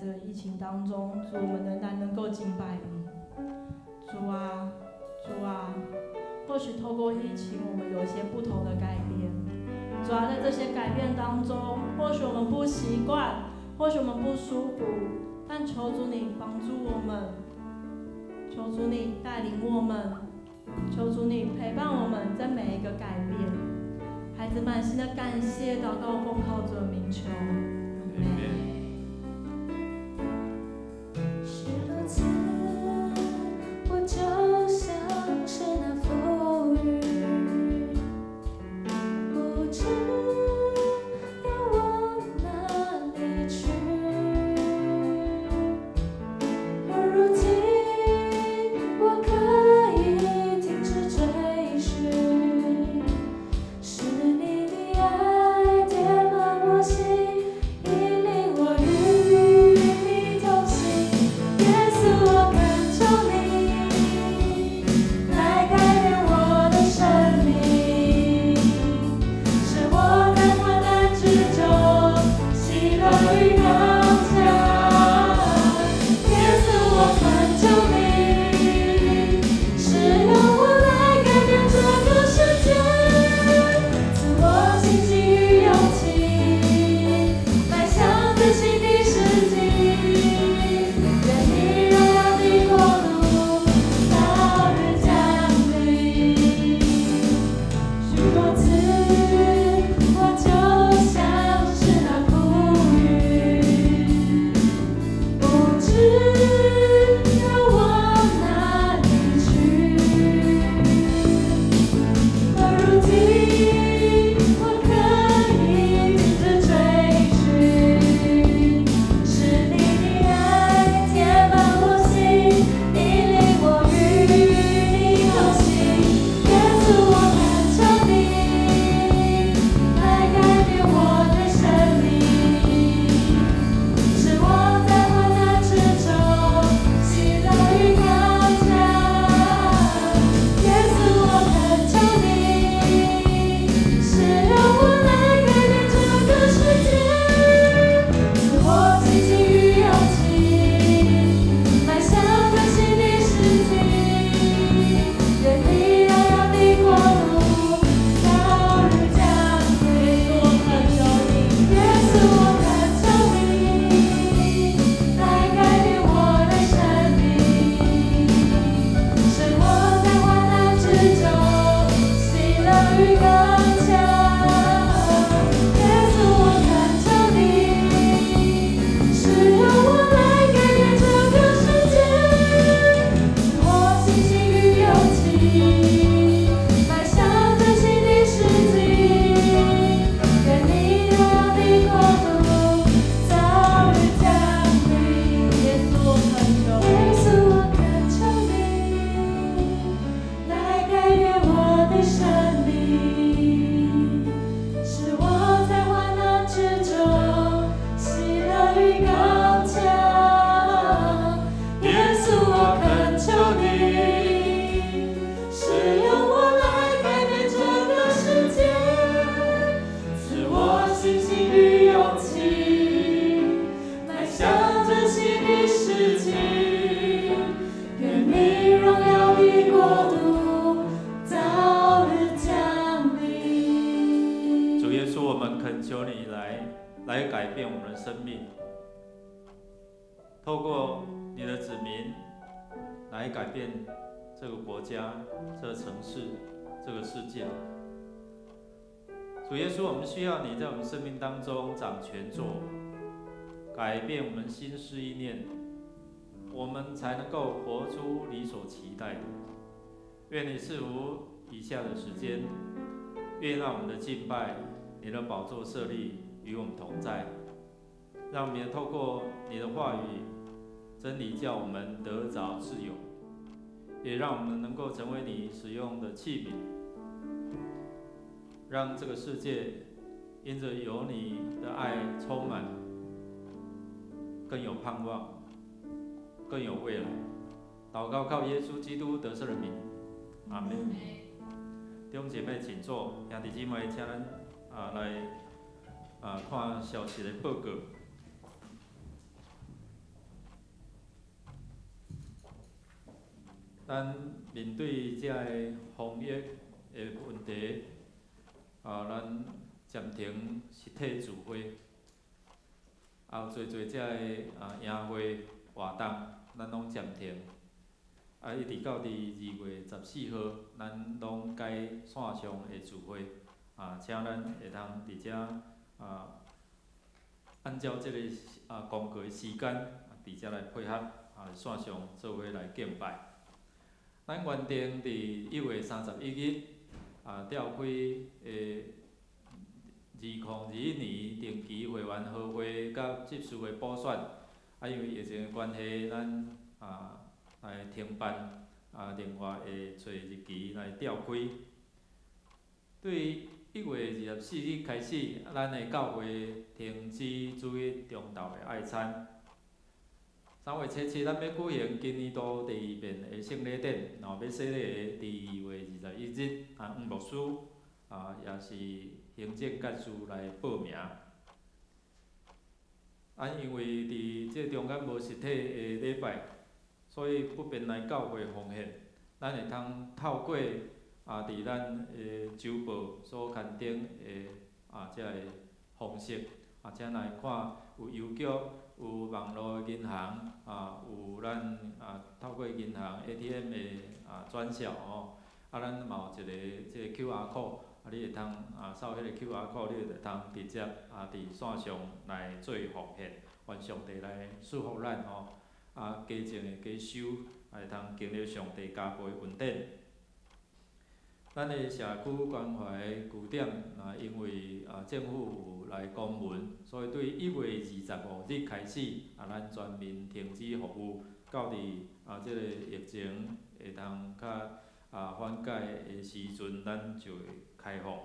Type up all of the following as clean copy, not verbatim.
这个疫情当中，主我们仍然能够敬拜你。主啊，主啊，或许透过疫情，我们有一些不同的改变。主啊，在这些改变当中，或许我们不习惯，或许我们不舒服，但求主你帮助我们，求主你带领我们，求主你陪伴我们在每一个改变。孩子满心的感谢，祷告奉靠主的名求，阿们。许多次，我就像是那浮云，不知要往哪里去。而如今，我可以停止追寻，是你的爱填满我心，引领我与你同行。耶稣，我恳求你来改变我的生命，使我在患难之中喜乐与刚强。耶稣，我恳求你使用我来改变这个世界，赐我信心与勇气，迈向最新的世纪。愿你荣耀的国度早日降临。许多次，我就像是那浮云，不知要往哪里去。而如今，我可以停止追寻，是你的爱填满我心，引领我与你同行。耶稣，我恳求你来改变我的生命，使我在患难之中喜乐与刚强。耶稣，我恳求你使用我来改变这个世界，赐我信心与勇气，迈向最新的世纪。愿你荣耀的国度早日降临。耶稣，我恳求你来改变我的生命，使我在患难之中喜乐与刚强。耶稣，我恳求你使用我来改变这个世界，赐我信心与勇气，迈向最新的世纪。愿你荣耀的国度早日降临。耶稣，我恳求耶稣，我恳求你来改变我的生命，使我在患难之中喜乐与刚强。耶稣，我恳求你使用我来改变这个世界，赐我信心与勇气，迈向最新的世纪。愿你荣耀的国度早日降临。主耶稣，我们恳求你来改变我们的生命，透过你的子民来改变这个国家、这个城市、这个世界。主耶稣，我们需要你在我们生命当中掌权做，改变我们心思意念，我们才能够活出你所期待的。愿你赐福以下的时间，愿让我们的敬拜，你的宝座设立与我们同在，让我们透过你的话语、真理，叫我们得着自由，也让我们能够成为你使用的器皿，让这个世界因着有你的爱充满，更有盼望，更有未来。祷告靠耶稣基督得胜的名，阿门。弟兄姐妹，请坐。兄弟姊妹，请咱来看消息的报告。咱面对遮个防疫的问题，咱暂停实体聚会，也有侪遮个营会活动，咱拢暂停。一直到伫2月14号，咱拢改线上的聚会，请咱会通伫遮按照即个公告的时间，伫遮来配合线上做伙来敬拜。咱原定伫1月31日召开2021年定期会员好会甲执事的补选，因为疫情的关系，咱来停办，另外会找日期来召开。对1月24日开始，咱的教会停止主日中昼的爱餐。3月初7，咱要举行今年度第2遍的圣礼典，然后要洗礼的伫2月21日，黄牧师也是行政干事来报名。因为伫即中间无实体的礼拜，所以不便来教会奉献，咱会通透过伫咱的周报所刊登的即个方式，请来看有邮局。有网络银行，有咱透过银行 ATM 的转销咱嘛有一个即个 QR code，你会通扫迄个 QR code， 你会通直接伫线上来做奉献，愿上帝来祝福咱家境的加收，会通经历上帝加倍恩典。咱的社区关怀据点，因为政府有来公文，所以对1月25日开始，咱全面停止服务，到伫即个疫情会通较缓解的时阵，咱就会开放。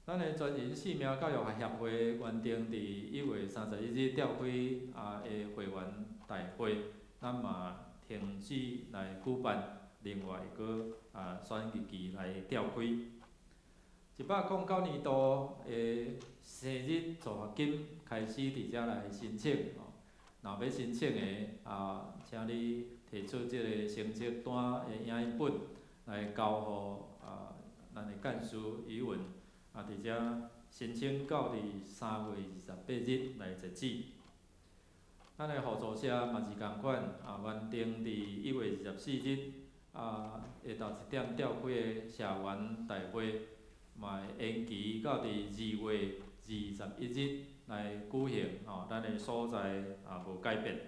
咱的全人性命教育协会原定伫1月31日召开的会员大会，咱嘛停止来举办。另外搁选日期来召开。109年度的生日助学金开始伫遮来申请若要申请的请你提出即个成绩单的影印本来交互咱的干事余文伫遮申请到伫3月28日来截止。咱的合作社嘛是共款原定伫1月24日。下昼1点召开的社员大会，嘛会延期到伫2月21日来举行咱的所在无改变。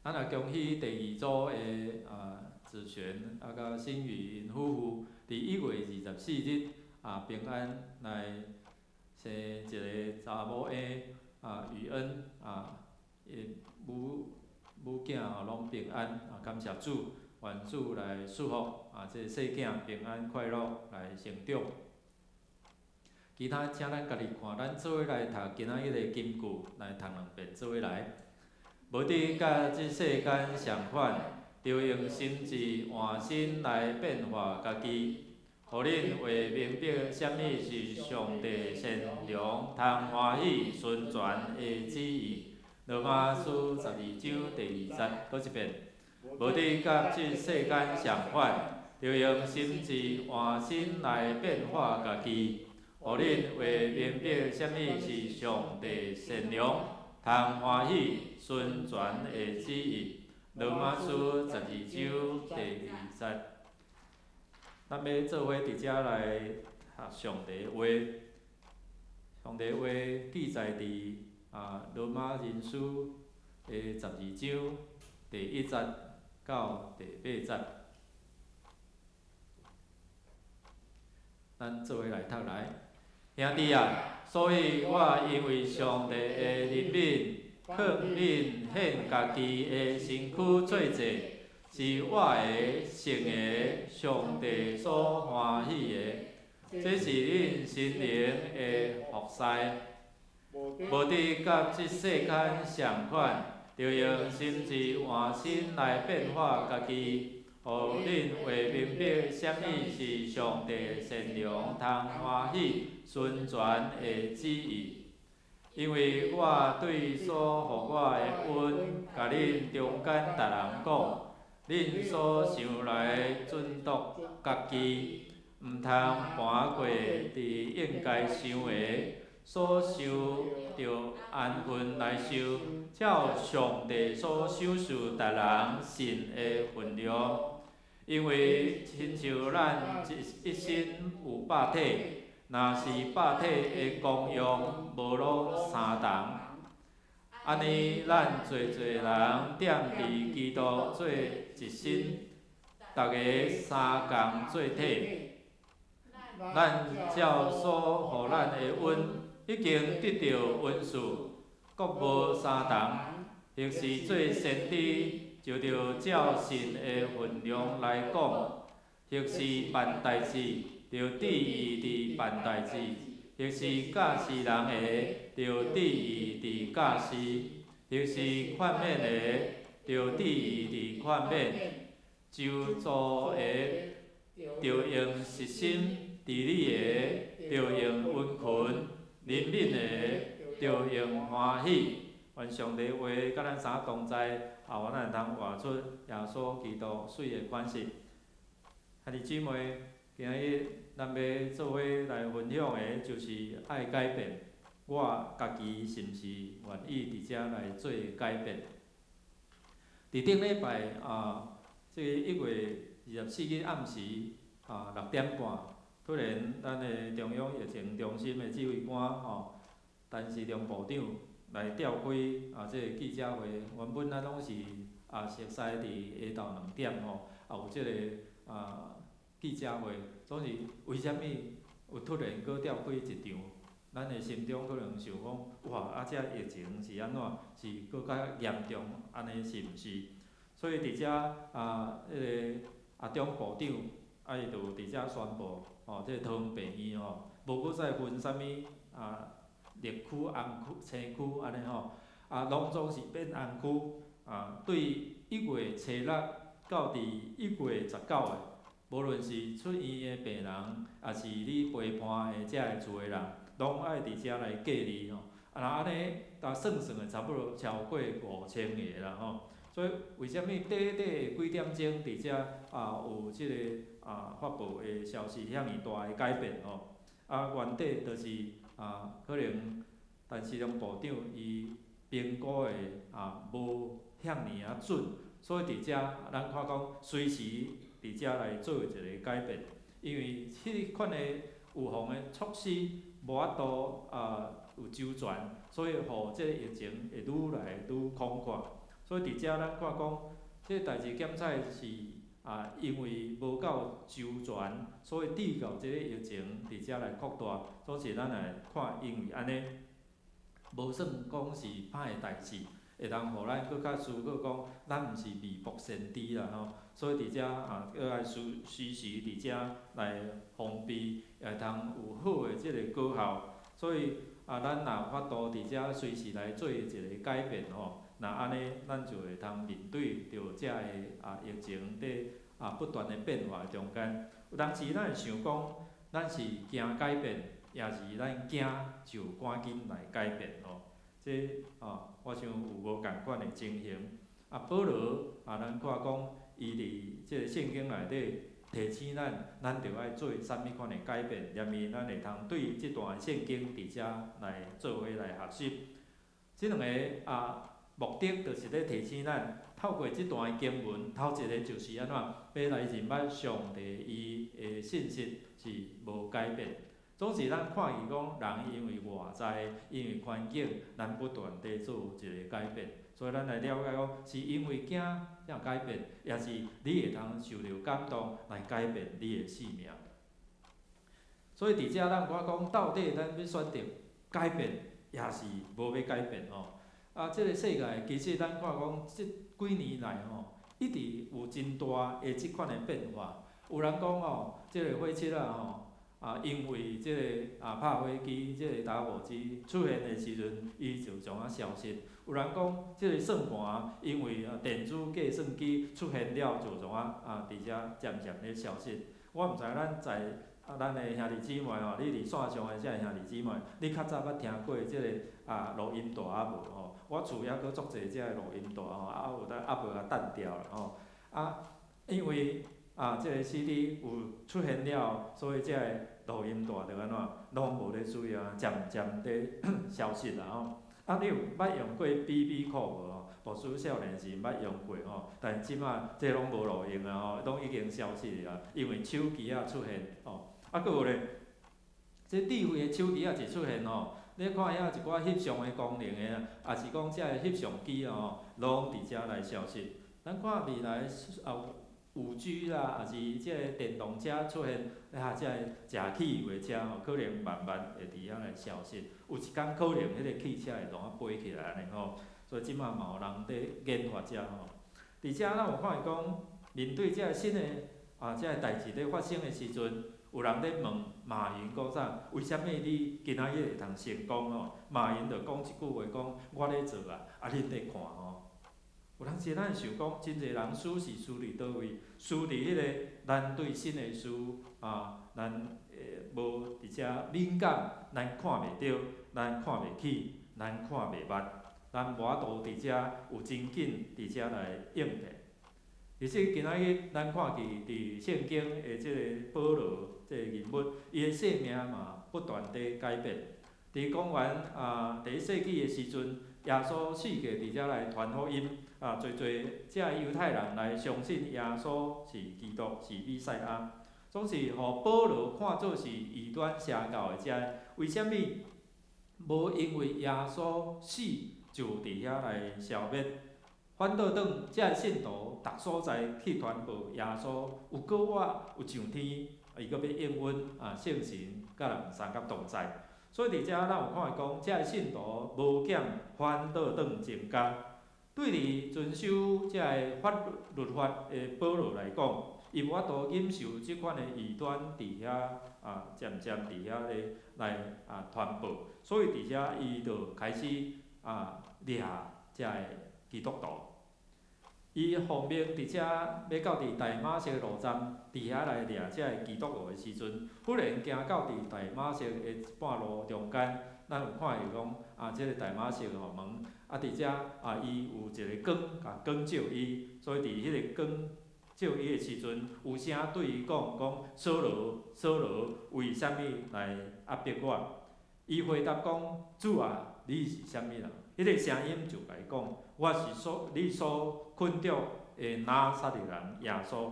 咱也恭喜第2组的子璇甲辛雨因夫妇伫1月24日平安来生一个查某囝雨恩母囝拢平安感谢主。愿主来祝福这细囝平安快乐来成长。其他请咱家己看，咱做伙来读今仔日的金句，来读2遍做伙来。无伫甲这世间相反，着用心智换心来变化家己，互恁会明白啥物是上帝善良、通欢喜、顺全的旨意。罗马书12章第20，搁一遍。无伫甲即世间相反，着用心智换心来变化家己，互恁会明白啥物是上帝善良、通欢喜、顺全的旨意。罗马书12章第20。咱要做伙伫遮来学上帝的话。上帝的话记载伫罗马人书的12章第1节到第8节，咱做伙来读来。兄弟啊，所以我因为上帝的怜悯，劝恁献家己的身躯做祭，是我的圣的上帝所欢喜的。这是恁心灵的服侍。无伫甲即世间相反。着用心智换心来变化家己，互恁会明白啥物是上帝善良、通欢喜、顺全的旨意。因为我对所互我的恩，甲恁中间逐人讲，恁所想来准度家己，毋通盘过伫应该想的，所受着安分来受，照上帝所赏赐逐人信的分量。因为亲像咱一身有百体，若是百体的功用无落相同，安尼咱侪人踮伫基督做一身，大家三共做体。咱照所互咱的恩，已经得到恩赐，各无相同。若是做先知，就着照神的分量来讲；若是办代志，就旨意伫办代志；若是教示人的，就旨意伫教示；若是劝勉的，就旨意伫劝勉；救助的，就用实心；治理的，就用温群；怜悯的，就用欢喜。愿上帝话甲咱三同在，咱会通活出耶稣基督水的款式。兄弟姊妹，今日咱要做伙来分享的，就是爱改变。我家己是毋是愿意伫遮来做改变？伫顶礼拜即个1月24日暗时6点半，突然咱的中央疫情中心的指挥官陈时中部长来召开即个记者会。原本咱拢是熟悉伫下昼2点也有即个记者会，总是为虾米有突然搁召开一场？咱的心中可能想讲，哇！这疫情是安怎？是搁较严重安尼是毋是？所以伫遮迄个阿中部长伊就伫遮宣布，即个桃园病院无搁再分啥物绿区、红区、青区安尼拢总是变红区。对1月初6到伫1月19日，无论是出院的病人，也是你陪伴的遮个厝的人，拢爱伫遮来隔离安尼算的差不多超过5000个啦所以为虾米短几点钟伫遮有即个发布的消息遐尼大的改变原底就是可能陈时中部长伊评估的无遐尼准，所以伫遮咱看讲随时伫遮来做一个改变，因为迄款的预防的措施无法度有周全，所以互即个疫情会愈来愈广阔。所以伫遮咱看讲，即个代志检测是因为无够周全，所以致到即个疫情伫遮来扩大。总是咱来看，因为安尼无算讲是歹的代志，会当互咱搁较思考讲，咱毋是未卜先知啦所以伫遮搁爱时时伫遮来防备，会通有好的即个果效。所以咱若法度伫遮随时来做一个改变那安尼，咱就会通面对着遮个疫情伫不断的变化中间。有当时咱会想讲，咱是惊改变，也是咱惊就赶紧来改变这我想有无共款的情形。保罗咱看讲，伊伫即个圣经内底提醒咱着爱做啥物款的改变，然后咱会通对即段圣经伫遮来做伙来学习。即两个目的就是咧提醒咱，透过即段经文，头一个就是安怎要来认捌上帝伊的信息是无改变。总是咱看伊讲，人因为外在，因为环境，咱不断地做一个改变。所以咱来了解讲，是因为惊才改变，也是你会通受到感动来改变你的性命。所以伫遮咱看讲，到底咱要选择改变，也是无要改变即个世界其实咱看讲，即几年来一直有真大的即款的变化。有人讲即个火车因为即个拍飞机，即个打火机出现的时阵，伊就将消失。有人讲即个算盘，因为电子计算机出现了，就将伫遮渐渐咧消失。我毋知咱在咱的兄弟姊妹吼，你伫线上的遮个兄弟姊妹，你较早捌听过即个录音带啊无吼？我厝还佫足侪遮个录音带吼，有当压无啊断掉了吼。因为即个 CD 有出现了，所以遮个录音带着安怎，拢无咧使用，渐渐地消失啦吼。你有捌用过 BB 扣无吼？无输少年时捌用过吼，但即马这拢无路用啊吼，拢已经消失啊，因为手机啊出现吼。佫有咧，这智慧的手机啊一出现吼，你看遐一寡翕相的功能的，也是讲遮个翕相机吼，拢伫遮来消失。咱看未来5G 啦，也是即个电动车出现，即个食汽油的车吼，可能慢慢会伫遐来消失。有一天可能迄个汽车会拢飞起来安尼吼，所以即马嘛有人伫研发遮吼。伫遮咱有看伊讲，面对遮个新的遮个代志咧发生的时阵，有人咧问马云讲啥？为虾米你今仔日会通成功吼？马云就讲一句话讲：我咧做啊，恁咧看吼。有当时咱会想讲，真侪人输是输伫倒位？输伫迄个咱对新的事咱无伫遮敏感，咱看袂着，咱看袂起，咱看袂捌，咱无法度伫遮有真紧伫遮来应变。而且今仔日咱看见伫圣经的即个保罗即个人物，伊的生命嘛不断地改变。伫公元第1世纪的时阵，耶稣死过伫遮来传福音，侪遮犹太人来相信耶稣是基督，是弥赛亚，总是互保罗看做是异端邪教的遮。为虾米无因为耶稣死就伫遐来消灭？反倒转遮个信徒，逐所在去传播耶稣有过我，有上天，伊阁要应允圣神甲人三甲同在。所以伫遮咱有看伊讲，遮个信徒无减，反倒转增加。对伫遵守遮个律法的保罗来讲，伊无法度忍受即款的异端伫遐渐渐伫遐咧来传播，所以伫遮伊就开始掠遮个基督徒。伊奉命伫遮要到伫大马色路站，伫遐来掠遮个基督徒的时阵，忽然行到伫大马色的一半路中间，咱有看伊讲即个大马色吼门，伫遮伊有一个光光照伊，所以伫迄个光照伊的时阵，有声对伊讲扫罗，扫罗，为虾米来压迫我？伊回答讲：主啊，你是虾米人？迄个声音就甲伊讲：我是你所困着的拿撒勒人耶稣。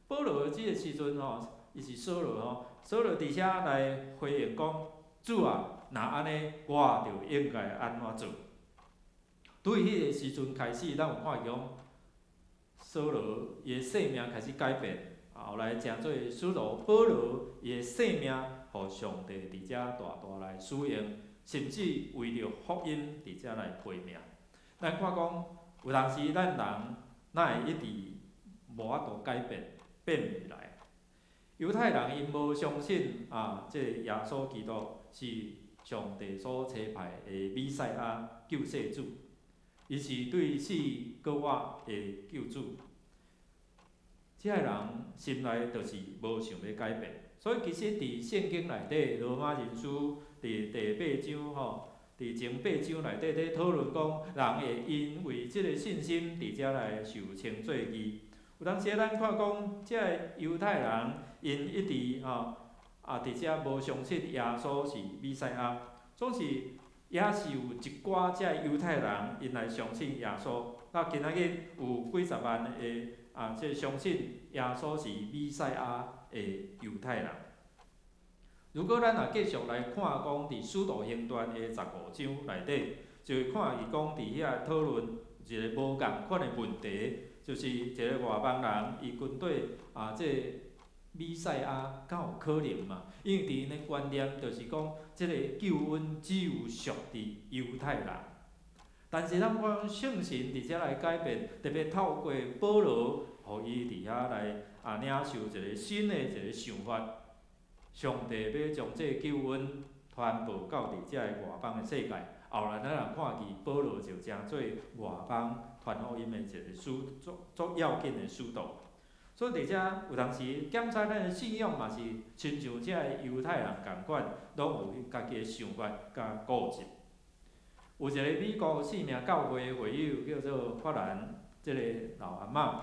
保罗即个时阵吼，伊是扫罗吼，扫罗伫遐来回应讲：主啊，若安尼，我就应该安怎做？对迄个时阵开始，咱有看讲，扫罗伊的性命开始改变，后来成做使徒保罗伊的性命，互上帝伫遮大来使用。甚至为着福音伫遮来赔命。咱看讲，有当时咱人哪会一直无法度改变，变袂来？犹太人因无相信即个耶稣基督是上帝所差派的弥赛亚救世主，伊是对死搁活的救主。遮个人心内就是无想要改变，所以其实伫圣经内底，罗马人书伫第8章吼，伫前8章内底咧讨论讲，人会因为即个信心伫遮来受称做义。有当时咱看讲，遮个犹太人因一直伫遮无相信耶稣是弥赛亚，总是也是有一寡遮个犹太人因来相信耶稣。今仔日有几十万的即相信耶稣是弥赛亚的犹太人。如果咱继续来看讲，伫《使徒行传》的15章内底，就会看伊讲伫遐讨论一个无共款的问题，就是一个外邦人伊军队即弥赛亚敢有可能嘛？因为伫因的观念就是讲，即个救恩只有属伫犹太人。但是咱看圣神伫遮来改变，特别透过保罗，互伊伫遐来领受一个新的一个想法。上帝要将这救恩传播到伫遮个外邦的世界，后来咱人看见保罗就成做外邦传福音的一个足要紧的使徒。所以伫遮有当时检查咱的信仰嘛是亲像遮个犹太人共款，拢有家己的想法甲固执。有一个美国4名教会会友叫做法兰，即个老阿嬷，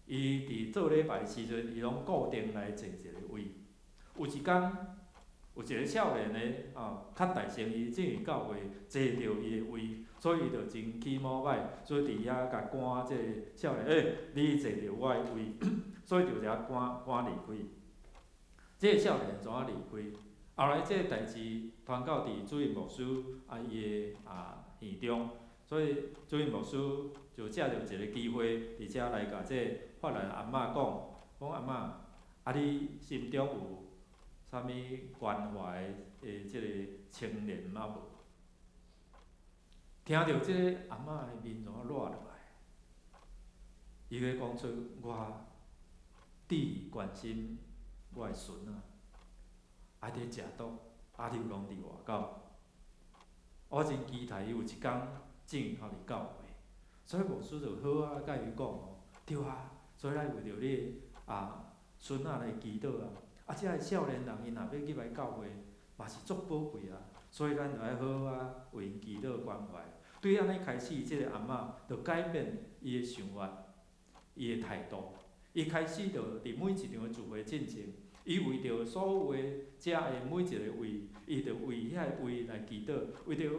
伊伫做礼拜时阵，伊拢固定来坐一个位。有一天，有一个少年的较大声，伊进入教会坐着伊的位，所以伊就真起毛歹，所以伫遐甲赶即个少年，你坐着我的位，所以就遮赶离开。即个少年怎啊离开？后来即个代志传到伫主任牧师伊的耳中，所以主任牧师就借着一个机会，伫遮来甲即个法兰阿嬷讲阿嬷，你心中有啥物关怀的即个青年吗无？听到即个阿嬷的面怎啊热落来？伊个讲出我伫关心我的孙仔。伫食毒，你有拢伫外口。我真期待伊有一天进入教会，所以牧师就好甲伊讲对啊，所以咱为着你孙仔来祈祷遮个少年人伊若要入来教会，嘛是足宝贵所以咱就要好为因祈祷关怀。对安尼开始，即个阿嬷就改变伊的想法，伊的态度，伊开始就伫每一场的聚会进前。伊为着所有的遮的每一个位，伊就为遐个位来祈祷，为着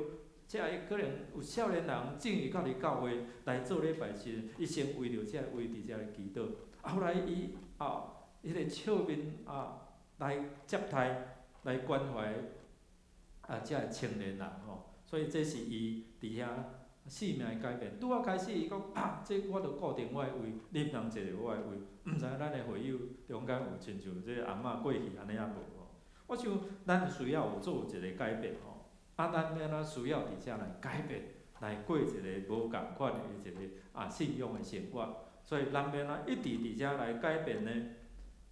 遮个可能有少年人进入到伫教会来做礼拜时，伊先为着遮个位伫遮来祈祷。后来伊迄个笑面来接待来关怀遮个青年人所以这是伊伫遐4名的改变。拄仔开始伊讲这我着固定我的位，你毋通坐着我的位。毋知影咱的会友中间有亲像即个阿嬷过去安尼无我想咱需要有做一个改变咱要安怎需要伫遮来改变，来过一个无共款的一个信仰的生活。所以咱要安怎一直伫遮来改变呢？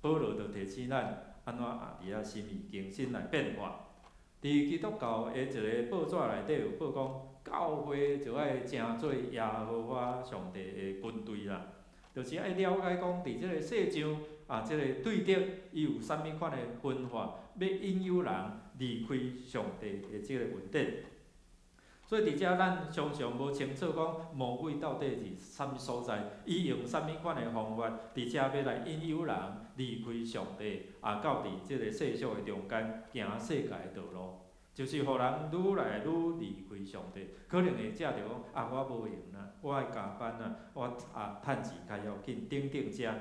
保罗就提醒咱安怎伫遐心意更新来变化。伫基督教的一个报纸内底有报讲，教会就爱成做耶和华上帝的军队啦。就是爱了解讲，伫即个世上即个对敌伊有啥物款的分化，要引诱人离开上帝的即个问题。所以伫遮咱常常无清楚讲魔鬼到底是啥物所在，伊用啥物款的方法伫遮要来引诱人离开上帝，到伫即个世俗的中间行世界的道路，就是互人愈来愈离开上帝。可能会遮着讲我无闲啦，我爱加班我趁钱较要紧，等遮。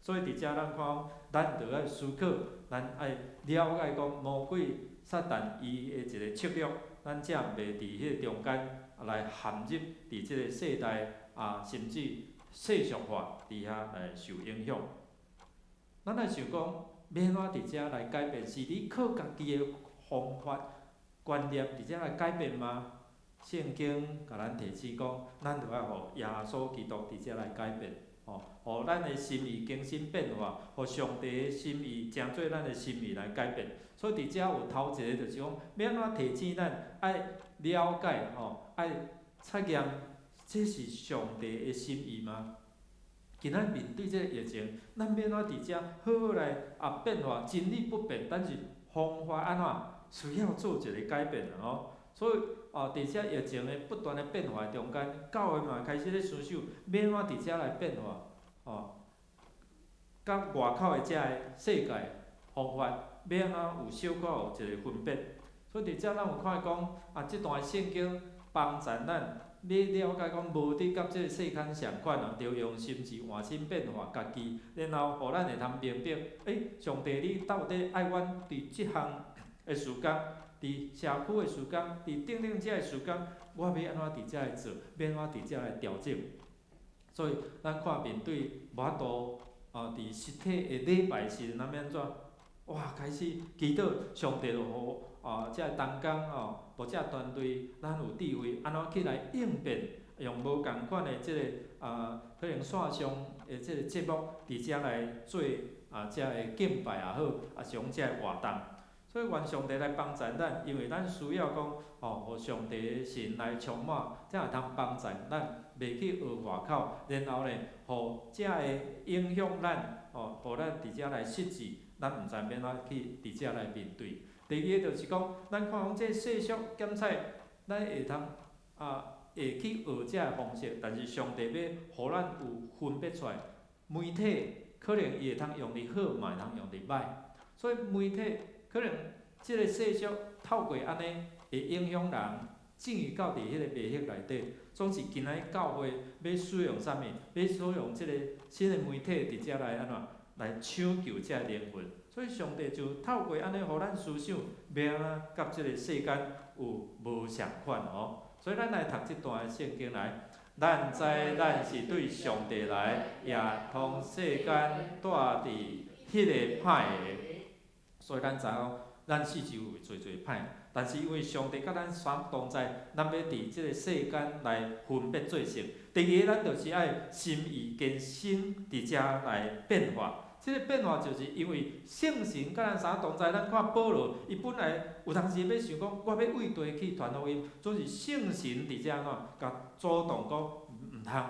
所以伫遮咱看，咱着爱思考，咱爱了解讲魔鬼撒旦伊的一个策略，咱则袂伫迄个中间来陷入伫即个世代甚至世俗化伫遐来受影响。咱来想讲，要安怎伫遮来改变？是你靠家己的方法、观念伫遮来改变吗？圣经甲咱提醒讲，咱着爱互耶稣基督伫遮来改变，互咱的心意更新变化，互上帝的心意成做咱的心意来改变。所以伫遮有头一个就是讲，要安怎提醒咱爱了解爱测验，这是上帝的心意吗？今仔面对这个疫情，咱要安怎伫遮好好来变化？真理不变，但是方法安怎需要做一个改变所以伫遮疫情的不断的变化中间，教会嘛开始咧思想，要安怎伫遮来变化甲外口的遮个世界方法，要安怎有小可有一个分别。所以伫遮咱有看讲即段圣经帮助咱。你了解讲，无伫甲即个世间相款着用心智换心变化家己，然后互咱会通明白，上帝你到底爱阮伫即项的事工，伫社区的事工，伫等遮的事工，我要安怎伫遮来做，要安怎伫遮来调整。所以咱看面对无法度伫实体的礼拜时，咱要安怎？开始祈祷上帝就互遮个同工或者团队，咱有智慧，安怎去来应变，用无共款的即个可能线上的即个节目，伫遮来做遮个敬拜也好，像遮个活动。所以愿上帝来帮助咱，因为咱需要讲互上帝的神来充满，才会通帮助咱，袂袂去学外口，然后呢，互遮会影响咱，互咱伫遮来失志，咱毋知免怎去伫遮来面对。第二个就是讲，咱看讲这世俗检测，咱会通会去学遮个方式，但是上帝要互咱有分别出来，媒体可能伊会通用伫好，嘛会通用伫歹，所以媒体可能即个世俗透过安尼会影响人，进而到伫迄个迷惑内底。总是今仔教会要使用啥物？要使用即个新的媒体伫遮来安怎来抢救遮灵魂？所以上帝就透过安尼，互咱思想要安怎甲即个世间有无相款哦。所以咱来读即段圣经来，咱知咱是对上帝来，也同世间带伫迄个歹的，所以咱知影咱四周围做歹，但是因为上帝甲咱相同在，咱要伫即个世间来分别做成。第二，咱就是爱心意更新伫遮来变化。即个变化就是因为圣神甲咱相同在，咱看保罗，伊本来有当时要想讲，我要为地去传福音，总是圣神伫遮安怎，甲主动讲毋通。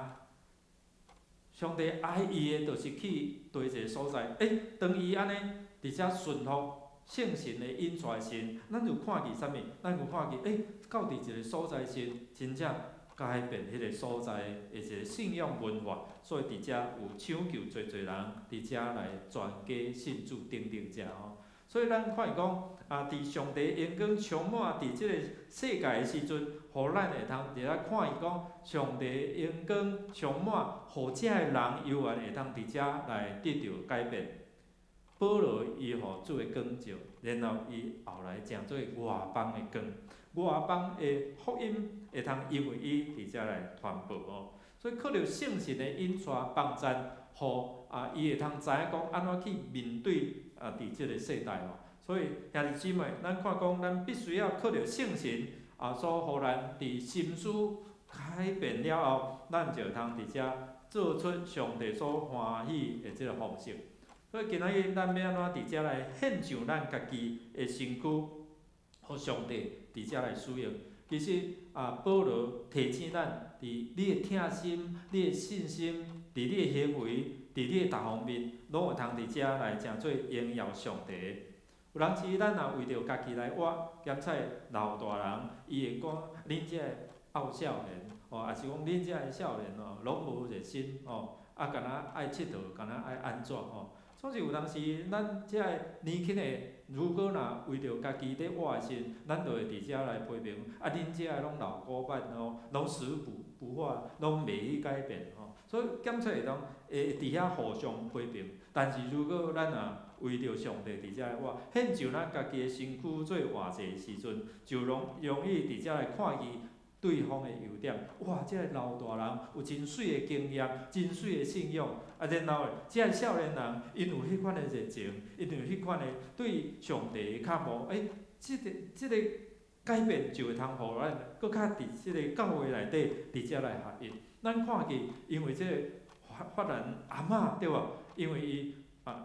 上帝爱伊的，就是去对一个所在，当伊安尼伫遮顺服圣神的引出时，咱就看见啥物？咱就看见，到伫一个所在时，真正改变迄个所在的一个信仰文化，所以伫遮有抢救侪人伫遮来全家信主等等遮吼。所以咱看见讲，伫上帝阳光充满伫即个世界的时阵，互咱会通伫遐看见讲，上帝阳光充满，互遮个人犹原会通伫遮来得到改变。保罗伊互主的光照，然后伊后来成做外邦的光，外邦的福音会通因为伊伫遮来传播哦。所以靠着圣神的引带帮赞，互伊会通知影讲安怎去面对伫即个世代哦。所以兄弟姊妹，咱看讲，咱必须要靠着圣神所互咱伫心思改变了后，咱就会通伫遮做出上帝所欢喜的即个方式。所以今仔日咱要安怎伫遮来献上咱家己的身躯，互上帝伫遮来使用。其实保罗提醒咱，伫你的疼心、你的信心、伫你的行为、伫你的逐方面，拢会通伫遮来诚做荣耀上帝的。有当时咱若为着家己来活，检测老大人，伊会讲恁遮个傲少年，也是讲恁遮个少年拢无热心敢若爱佚佗，敢若爱安怎总是有当时，咱遮个年轻的，如果若为着家己咧活的时，咱就会伫遮来批评，恁遮个拢老古板拢死不化，拢袂去改变所以检测会当会伫遐互相批评。但是如果咱为着上帝伫遮来活，献上咱家己的身躯做活祭的时阵，就容易伫遮来看见对方的优点。哇，这个老大人有真水的经验，真水的信仰。然后这个少年人，因有迄款的热情，因有迄款的对上帝的渴慕，即个改变就会通互咱搁较伫即个教会内底伫遮来合一。咱看见，因为即个法兰阿嬷对无？因为伊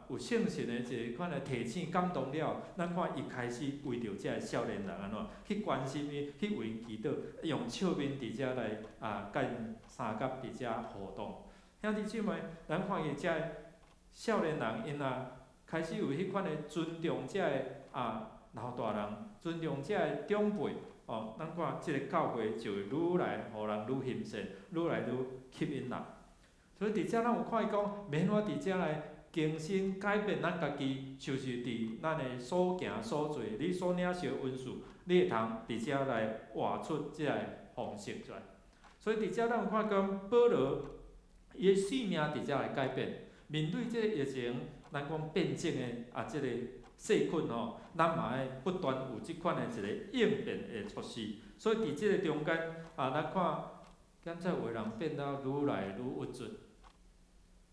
有圣神的一款的提醒感动了，咱看伊开始为着遮个少年人安怎去关心伊，去为伊祈祷，用笑面伫遮来甲因相甲伫遮互动。兄弟姊妹，咱看见遮个少年人因开始有迄款的尊重遮个老大人，尊重遮个长辈咱看即个教会就会愈来互人愈欣赏，愈来愈吸引人。所以伫遮咱有看伊讲，免我伫遮来更新改变咱家己，就是伫咱的所行所做，你所领受的恩赐，你会通伫遮来活出即个方式出来。所以伫遮咱有看讲，保罗伊的性命伫遮来改变。面对即个疫情，咱讲变种的即个细菌咱嘛爱不断有即款的一个应变的措施。所以伫即个中间咱看检测有的人变到愈来愈郁卒，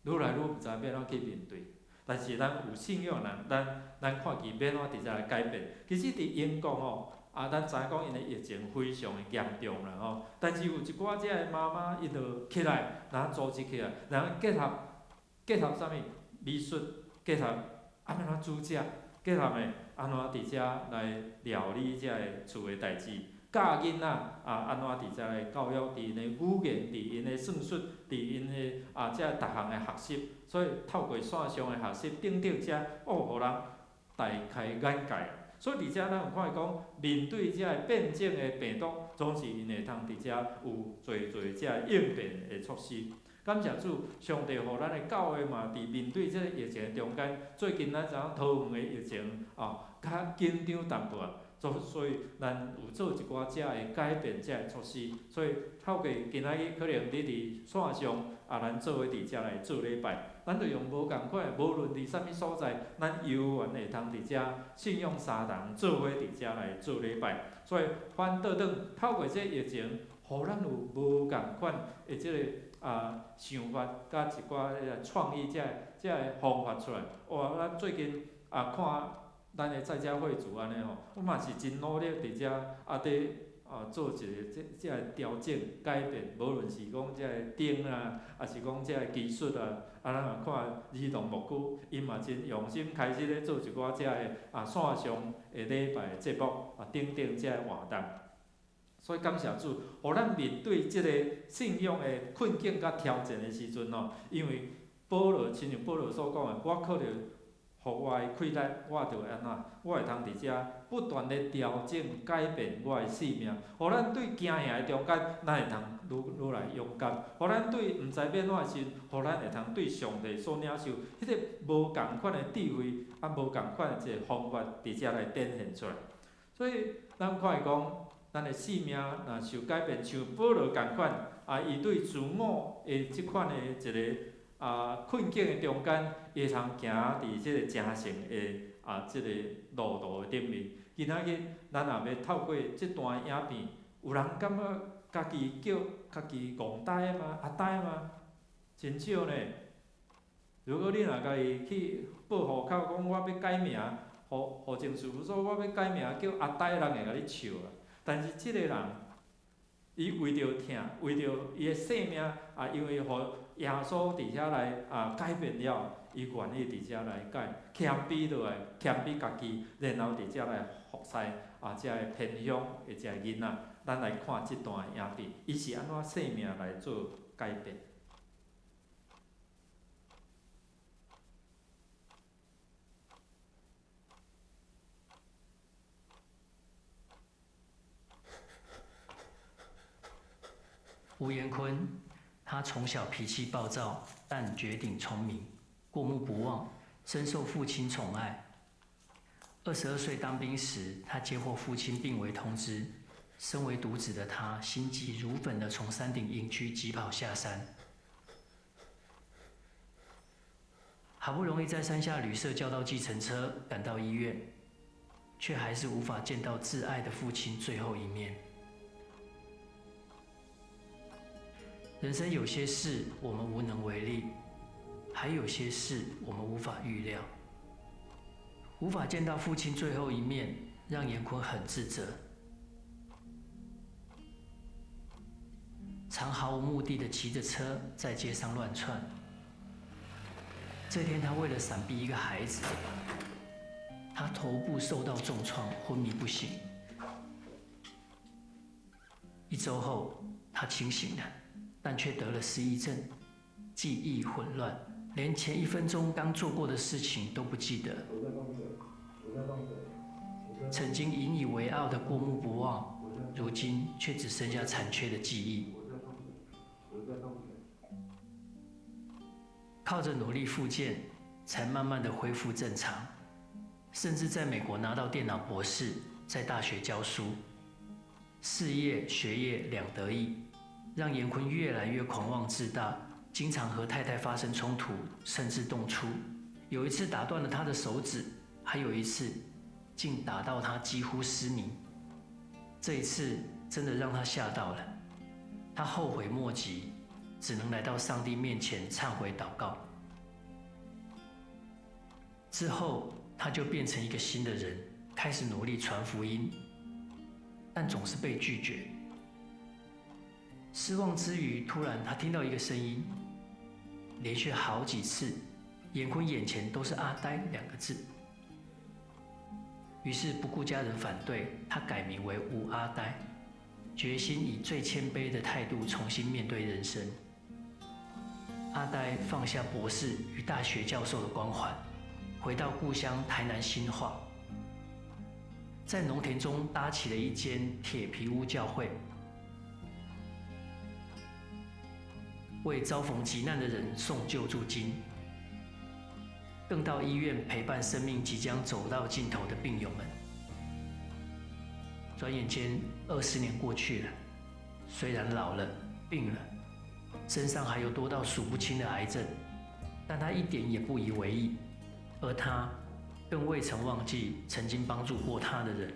愈来愈毋知要怎去面对。但是咱有信仰的人，咱看见要怎伫遮来改变。其实伫英国咱知影讲因的疫情非常的严重啦但是有一寡遮个妈妈，伊就起来，然后组织起来，然后结合啥物美术，结合安怎煮食，结合的安怎伫遮来料理遮个厝的代志，教囡仔安怎伫遮来教育，伫因的语言，伫因的算术，伫因的遮逐项的学习，所以透过线上的学习，等等遮互人大开眼界。所以伫遮咱有看讲，面对遮个变种的病毒，总是因会通伫遮有侪遮应变的措施。感谢主，上帝互咱的教会嘛，伫面对即个疫情的中间，最近咱知影桃园的疫情较紧张淡薄仔，所以咱有做一寡遮的改变，遮的措施。所以透过今仔日可能你伫线上咱做伙伫遮来做礼拜。咱就用无共款，无论伫啥物所在，咱犹原会通伫遮信仰三人做伙伫遮来做礼拜。所以反倒转透过这疫情，互咱有无共款的即个想法，甲一寡创意遮个方法出来。哇！咱最近看咱的在家会主安尼吼，我嘛是真努力伫遮伫做一个即个调整改变，无论是讲即个灯还是讲即个技术咱嘛看儿童牧区，因嘛真用心开始咧做一寡即个线上的礼拜的节目等等即个活动。所以感谢主，互咱面对即个信仰的困境甲挑战的时阵因为保罗亲像保罗所讲的，我靠着互我的气力，我就会安怎？我会通伫遮不断地调整、改变我的生命。互咱对惊吓的中间，咱会通愈来勇敢。互咱对毋知要怎的时，互咱会通对上帝所领受迄个无共款的智慧，无共款的一个方法伫遮来展现出来。所以咱看会讲，咱的生命若受改变，像保罗共款伊对自我的即款的一个困境的中间，伊会通行伫即个正诚的即个路途的顶面。今仔日咱也要透过即段影片，有人感觉家己叫家己戆呆吗？阿呆吗？真少呢。如果你若家己去报户口，讲我要改名，户政事务所我要改名叫阿呆，人会甲你笑啦。但是即个人，伊为着疼，为着伊的性命因为互耶稣伫遐来改变了，伊愿意伫遮来改，谦卑落来，谦卑家己，然后伫遮来服侍遮个偏乡的遮个囡仔。咱来看即段影片，伊是安怎生命来做改变。吴延坤，他从小脾气暴躁，但绝顶聪明，过目不忘，深受父亲宠爱。22岁当兵时，他接获父亲病危通知，身为独子的他，心急如焚地从山顶营区疾跑下山。好不容易在山下旅社叫到计程车，赶到医院，却还是无法见到挚爱的父亲最后一面。人生有些事我们无能为力，还有些事我们无法预料。无法见到父亲最后一面，让严坤很自责，常毫无目的地骑着车在街上乱窜。这天，他为了闪避一个孩子，他头部受到重创，昏迷不醒。1周后，他清醒了，但却得了失忆症，记忆混乱，连前1分钟刚做过的事情都不记得。曾经引以为傲的过目不忘，如今却只剩下残缺的记忆。靠着努力复健，才慢慢的恢复正常，甚至在美国拿到电脑博士，在大学教书，事业学业两得意，让严坤越来越狂妄自大，经常和太太发生冲突，甚至动粗。有一次打断了他的手指，还有一次竟打到他几乎失明。这一次真的让他吓到了，他后悔莫及，只能来到上帝面前忏悔祷告。之后他就变成一个新的人，开始努力传福音，但总是被拒绝。失望之余，突然他听到一个声音，连续好几次，严坤眼前都是阿呆2个字。于是不顾家人反对，他改名为吴阿呆。决心以最谦卑的态度重新面对人生。阿呆放下博士与大学教授的光环，回到故乡台南新化，在农田中搭起了一间铁皮屋教会，为遭逢急难的人送救助金，更到医院陪伴生命即将走到尽头的病友们。转眼间20年过去了，虽然老了、病了，身上还有多到数不清的癌症，但他一点也不以为意，而他更未曾忘记曾经帮助过他的人。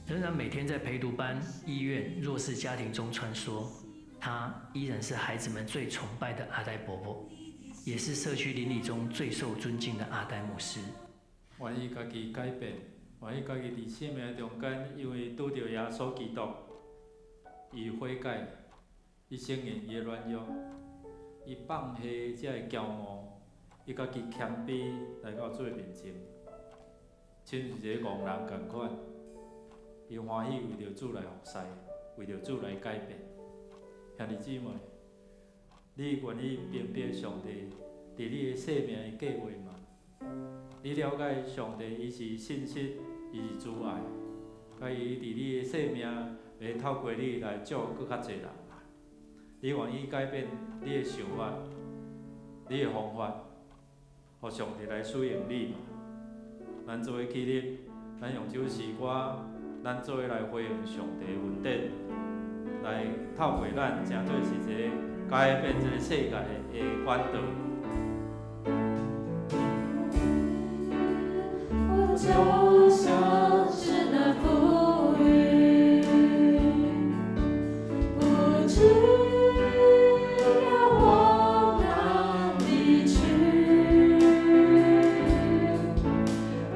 仍然每天在陪读班、医院、弱势家庭中穿梭，他依然是孩子们最崇拜的阿呆伯伯，也是社区邻里中最受尊敬的阿呆牧师。愿意家己改变，愿意家己伫生命中间，因为拄着耶稣基督，伊悔改，伊承认伊的软弱，伊放下这个骄傲，伊家己谦卑来到做面前，亲像一个戆人共款。伊欢喜为着主来服侍，为着主来改变。兄弟姊妹，你愿意明白上帝伫你的生命的计划吗？你了解上帝伊是信实，伊是慈爱，甲伊伫你的生命会透过你来照顾较侪人吗？你愿意改变你的想法、你的方法，互上帝来使用你吗？咱做伙起立，咱用这首诗歌。咱做伙来回应上帝的恩典，来透过咱诚做是一个改变这个世界的管道。我就像是那浮云，不知要往哪里去，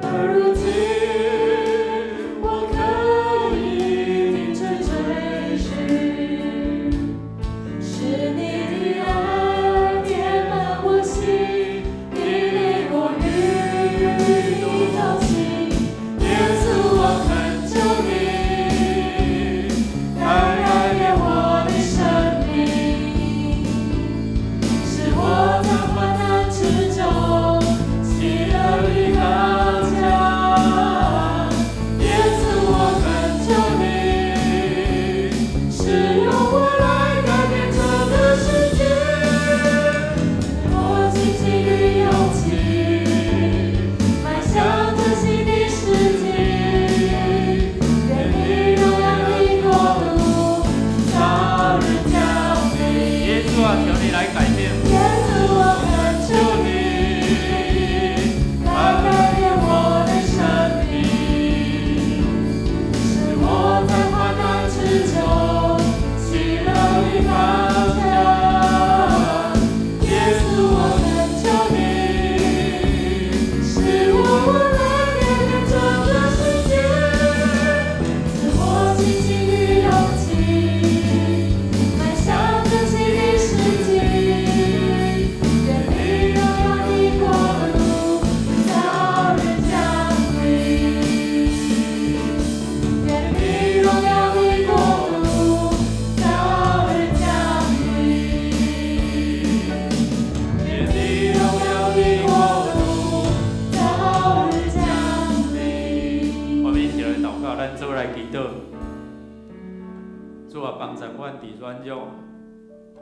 而如今。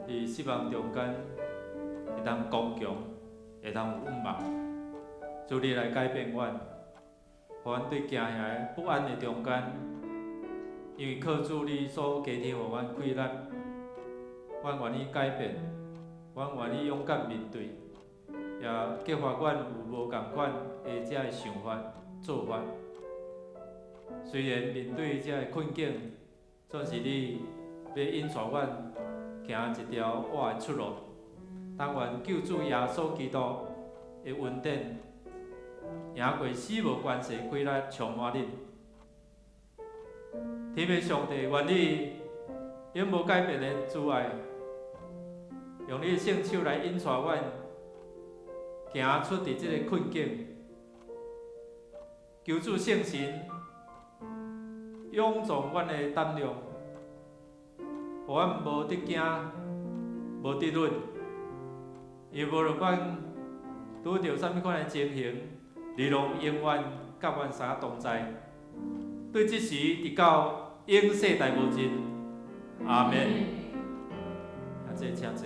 伫失望中间，会当刚强，会当有稳望。主你来改变阮，互阮对行遐个不安的中间，因为靠主你所加添互阮气力，阮愿意改变，阮愿意勇敢面对，也激发阮有无共款的这个想法、做法。虽然面对这个困境，总是你要引带阮。行一条活的出路，但愿救主耶稣基督的恩典，赢过死无关系，几力充满恁。天父上帝，愿你永无改变的主爱，用你的圣手来引带阮，行出伫这个困境。求主圣神勇壮阮的胆量，互阮无得惊，无得论，也无论阮拄着啥物款的情形，你拢永远甲阮三同在。对即时直到永世代无尽，阿免。啊，这请坐。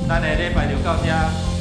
咱的礼拜就到这。